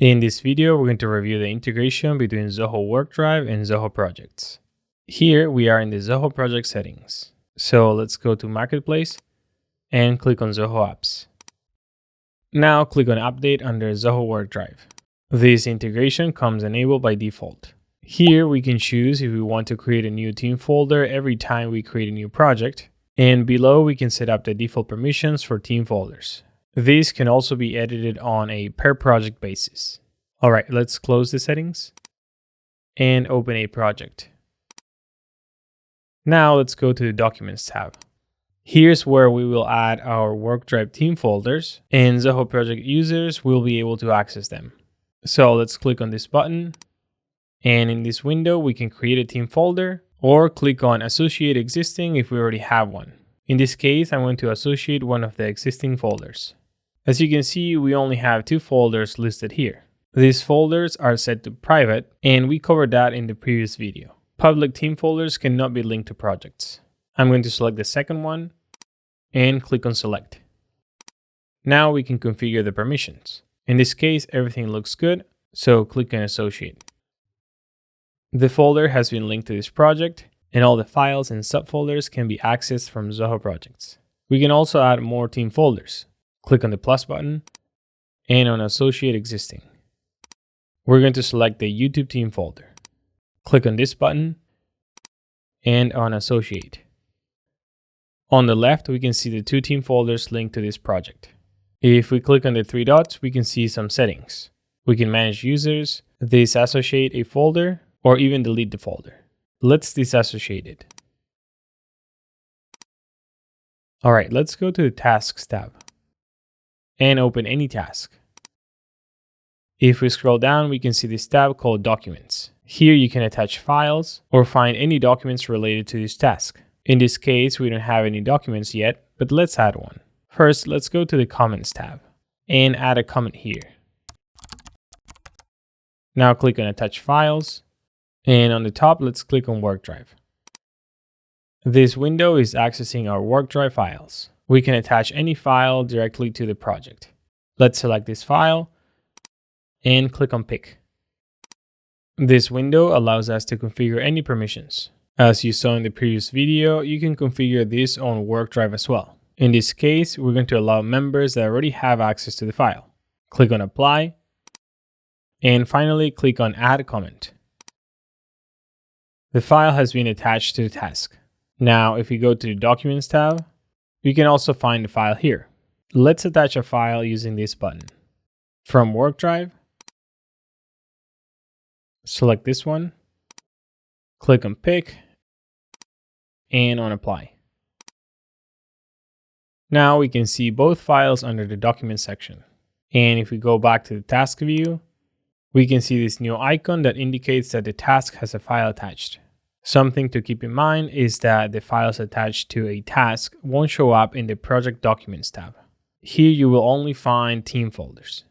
In this video, we're going to review the integration between Zoho WorkDrive and Zoho Projects. Here we are in the Zoho Project settings. So let's go to Marketplace and click on Zoho Apps. Now click on Update under Zoho WorkDrive. This integration comes enabled by default. Here we can choose if we want to create a new team folder every time we create a new project. And below we can set up the default permissions for team folders. These can also be edited on a per project basis. All right, let's close the settings and open a project. Now let's go to the Documents tab. Here's where we will add our WorkDrive team folders, and Zoho Project users will be able to access them. So let's click on this button, and in this window we can create a team folder or click on Associate Existing if we already have one. In this case, I'm going to associate one of the existing folders. As you can see, we only have 2 folders listed here. These folders are set to private, and we covered that in the previous video. Public team folders cannot be linked to projects. I'm going to select the second one and click on Select. Now we can configure the permissions. In this case, everything looks good, so click on Associate. The folder has been linked to this project, and all the files and subfolders can be accessed from Zoho Projects. We can also add more team folders. Click on the plus button and on Associate Existing. We're going to select the YouTube team folder. Click on this button and on Associate. On the left, we can see the 2 team folders linked to this project. If we click on the 3 dots, we can see some settings. We can manage users, disassociate a folder, or even delete the folder. Let's disassociate it. All right, let's go to the Tasks tab and open any task. If we scroll down, we can see this tab called Documents. Here you can attach files or find any documents related to this task. In this case, we don't have any documents yet, but let's add one. First, let's go to the Comments tab and add a comment here. Now click on Attach Files, and on the top, let's click on WorkDrive. This window is accessing our WorkDrive files. We can attach any file directly to the project. Let's select this file and click on Pick. This window allows us to configure any permissions. As you saw in the previous video, you can configure this on WorkDrive as well. In this case, we're going to allow members that already have access to the file. Click on Apply, and finally click on Add Comment. The file has been attached to the task. Now, if we go to the Documents tab, we can also find the file here. Let's attach a file using this button. From WorkDrive, select this one, click on Pick, and on Apply. Now we can see both files under the Document section. And if we go back to the Task view, we can see this new icon that indicates that the task has a file attached. Something to keep in mind is that the files attached to a task won't show up in the Project Documents tab. Here you will only find team folders.